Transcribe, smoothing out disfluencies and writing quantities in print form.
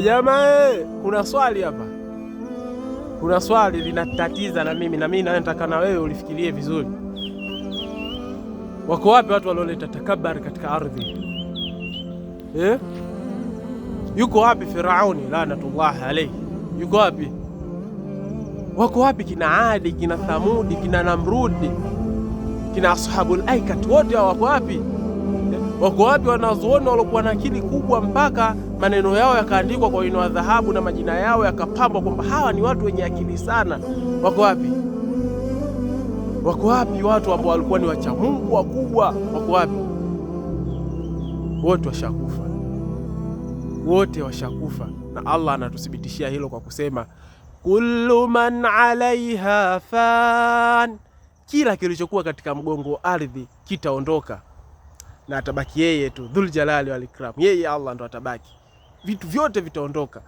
Jamaa, kuna swali hapa. Kuna swali linatatiza na mimi nataka na wewe ulifikirie vizuri. Wako wapi watu walioleta takabari katika ardhi? Yuko wapi Firauni laanatullahi alayhi? Yuko wapi? Wako wapi kina Adi, kina Thamudi, kina Namrudi, kina ashabul aikat? Wote wako wapi? Wako wapi wanazuoni waliokuwa na akili kubwa mpaka maneno yao yakaandikwa kwa wino wa dhahabu na majina yao yakapambwa kwamba hawa ni watu wenye akili sana? Wako wapi? Wako wapi watu ambao walikuwa ni wacha Mungu wakubwa? Wako wapi? Wote washakufa, wote washakufa. Na Allah anatuthibitishia hilo kwa kusema kullu man alaiha fan, kila kilichokuwa katika mgongo wa ardhi kitaondoka na atabaki yeye tu, Dhul Jalali wal Ikram. Yeye Allah ndo atabaki, vitu vyote vitaondoka.